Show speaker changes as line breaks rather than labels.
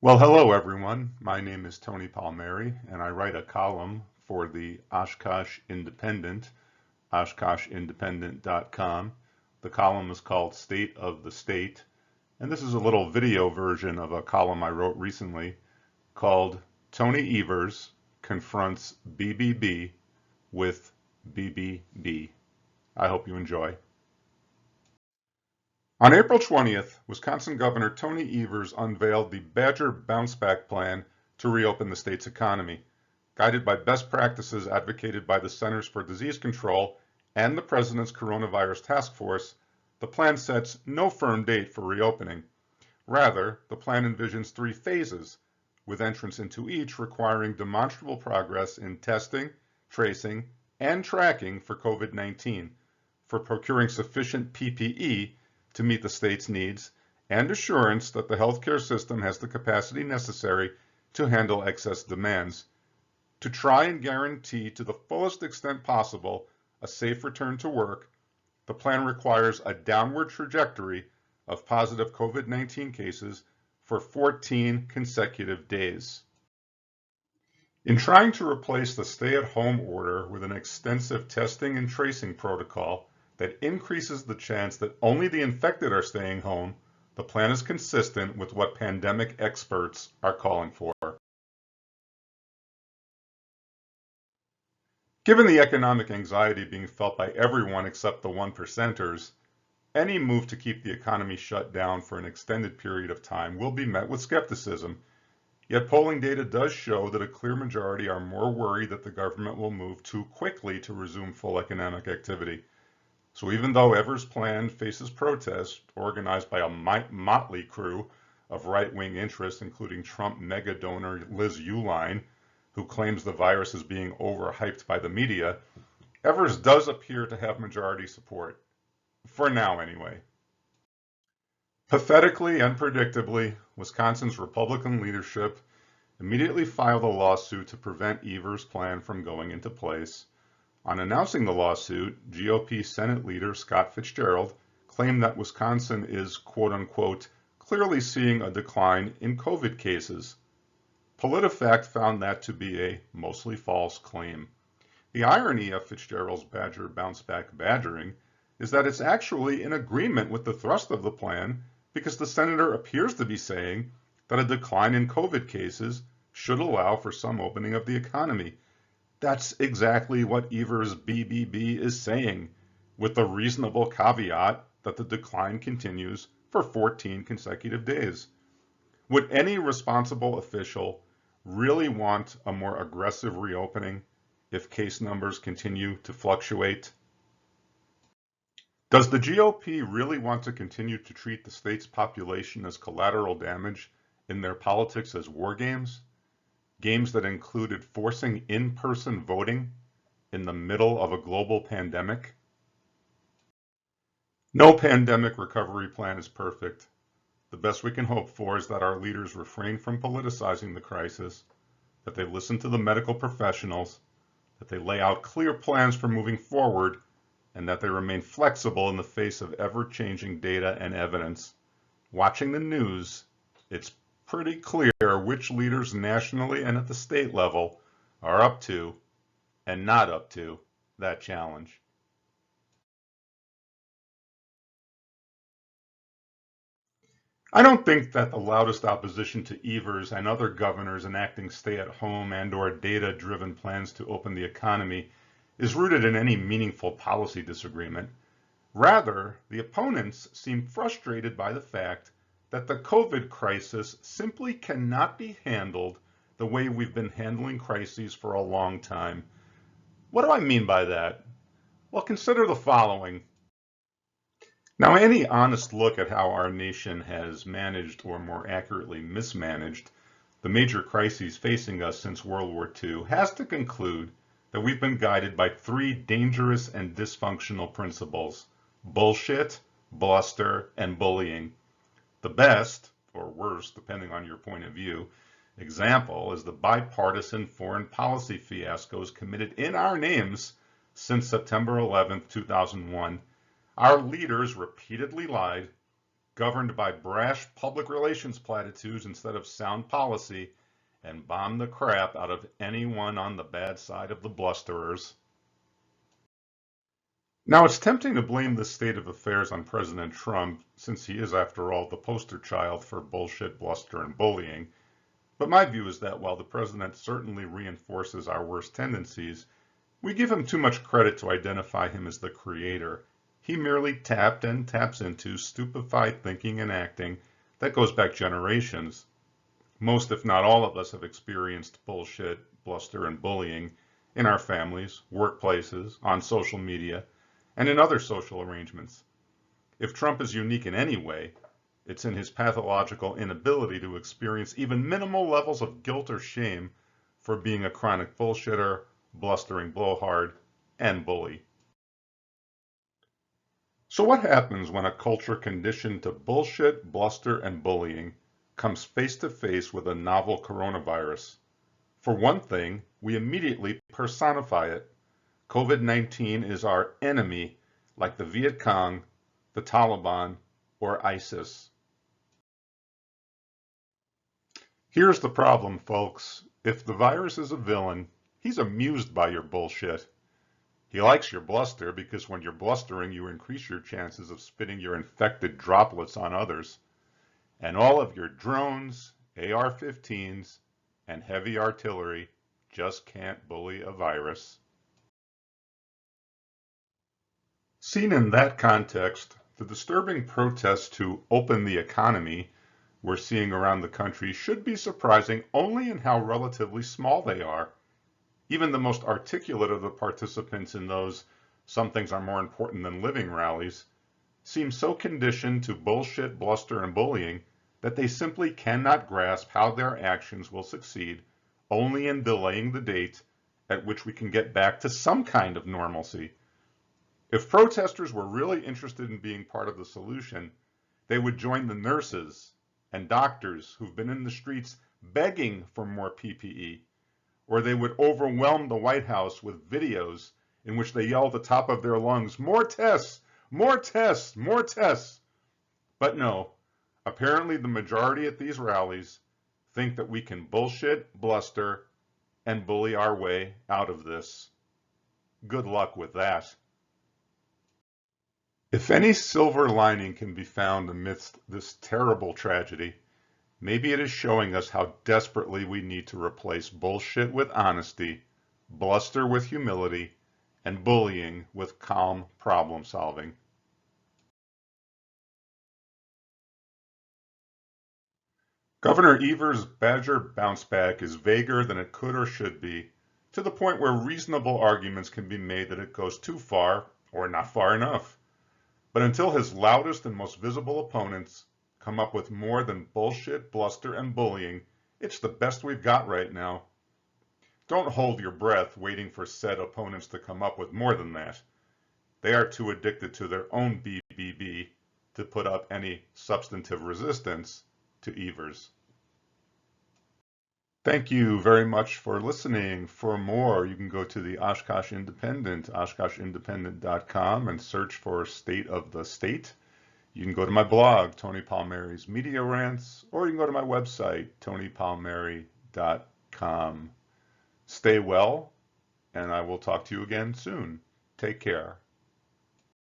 Well, hello everyone. My name is Tony Palmieri, and I write a column for the Oshkosh Independent, oshkoshindependent.com. The column is called State of the State, and this is a little video version of a column I wrote recently called Tony Evers Confronts BBB with BBB. I hope you enjoy. On April 20th, Wisconsin Governor Tony Evers unveiled the Badger Bounce Back Plan to reopen the state's economy. Guided by best practices advocated by the Centers for Disease Control and the President's Coronavirus Task Force, the plan sets no firm date for reopening. Rather, the plan envisions 3 phases, with entrance into each requiring demonstrable progress in testing, tracing, and tracking for COVID-19, for procuring sufficient PPE to meet the state's needs, and assurance that the healthcare system has the capacity necessary to handle excess demands. To try and guarantee to the fullest extent possible a safe return to work, the plan requires a downward trajectory of positive COVID-19 cases for 14 consecutive days. In trying to replace the stay-at-home order with an extensive testing and tracing protocol that increases the chance that only the infected are staying home, the plan is consistent with what pandemic experts are calling for. Given the economic anxiety being felt by everyone except the 1%ers, any move to keep the economy shut down for an extended period of time will be met with skepticism. Yet polling data does show that a clear majority are more worried that the government will move too quickly to resume full economic activity. So even though Evers' plan faces protest organized by a motley crew of right-wing interests, including Trump mega donor Liz Uline, who claims the virus is being overhyped by the media, Evers does appear to have majority support. For now, anyway. Pathetically and predictably, Wisconsin's Republican leadership immediately filed a lawsuit to prevent Evers' plan from going into place. On announcing the lawsuit, GOP Senate leader Scott Fitzgerald claimed that Wisconsin is, quote unquote, clearly seeing a decline in COVID cases. PolitiFact found that to be a mostly false claim. The irony of Fitzgerald's Badger Bounce Back badgering is that it's actually in agreement with the thrust of the plan, because the senator appears to be saying that a decline in COVID cases should allow for some opening of the economy. That's exactly what Evers' BBB is saying, with the reasonable caveat that the decline continues for 14 consecutive days. Would any responsible official really want a more aggressive reopening if case numbers continue to fluctuate? Does the GOP really want to continue to treat the state's population as collateral damage in their politics as war games? Games that included forcing in-person voting in the middle of a global pandemic? No pandemic recovery plan is perfect. The best we can hope for is that our leaders refrain from politicizing the crisis, that they listen to the medical professionals, that they lay out clear plans for moving forward, and that they remain flexible in the face of ever-changing data and evidence. Watching the news, it's pretty clear which leaders nationally and at the state level are up to and not up to that challenge. I don't think that the loudest opposition to Evers and other governors enacting stay-at-home and/or data-driven plans to open the economy is rooted in any meaningful policy disagreement. Rather, the opponents seem frustrated by the fact that the COVID crisis simply cannot be handled the way we've been handling crises for a long time. What do I mean by that? Well, consider the following. Now, any honest look at how our nation has managed, or more accurately mismanaged, the major crises facing us since World War II has to conclude that we've been guided by 3 dangerous and dysfunctional principles: bullshit, bluster, and bullying. The best, or worst, depending on your point of view, example is the bipartisan foreign policy fiascos committed in our names since September 11, 2001. Our leaders repeatedly lied, governed by brash public relations platitudes instead of sound policy, and bomb the crap out of anyone on the bad side of the blusterers. Now, it's tempting to blame this state of affairs on President Trump, since he is, after all, the poster child for bullshit, bluster, and bullying. But my view is that while the president certainly reinforces our worst tendencies, we give him too much credit to identify him as the creator. He merely tapped and taps into stupefied thinking and acting that goes back generations. Most, if not all of us, have experienced bullshit, bluster, and bullying in our families, workplaces, on social media, and in other social arrangements. If Trump is unique in any way, it's in his pathological inability to experience even minimal levels of guilt or shame for being a chronic bullshitter, blustering blowhard, and bully. So what happens when a culture conditioned to bullshit, bluster, and bullying comes face to face with a novel coronavirus? For one thing, we immediately personify it. COVID-19 is our enemy, like the Viet Cong, the Taliban, or ISIS. Here's the problem, folks. If the virus is a villain, he's amused by your bullshit. He likes your bluster because when you're blustering, you increase your chances of spitting your infected droplets on others. And all of your drones, AR-15s, and heavy artillery just can't bully a virus. Seen in that context, the disturbing protests to open the economy we're seeing around the country should be surprising only in how relatively small they are. Even the most articulate of the participants in those "some things are more important than living" rallies seem so conditioned to bullshit, bluster, and bullying that they simply cannot grasp how their actions will succeed only in delaying the date at which we can get back to some kind of normalcy. If protesters were really interested in being part of the solution, they would join the nurses and doctors who've been in the streets begging for more PPE, or they would overwhelm the White House with videos in which they yell at the top of their lungs, "More tests, more tests, more tests." But no, apparently the majority at these rallies think that we can bullshit, bluster, and bully our way out of this. Good luck with that. If any silver lining can be found amidst this terrible tragedy, maybe it is showing us how desperately we need to replace bullshit with honesty, bluster with humility, and bullying with calm problem solving. Governor Evers' Badger bounce back is vaguer than it could or should be, to the point where reasonable arguments can be made that it goes too far or not far enough. But until his loudest and most visible opponents come up with more than bullshit, bluster, and bullying, it's the best we've got right now. Don't hold your breath waiting for said opponents to come up with more than that. They are too addicted to their own BBB to put up any substantive resistance to Evers. Thank you very much for listening. For more, you can go to the Oshkosh Independent, oshkoshindependent.com, and search for State of the State. You can go to my blog, Tony Palmieri's Media Rants, or you can go to my website, tonypalmieri.com. Stay well, and I will talk to you again soon. Take care.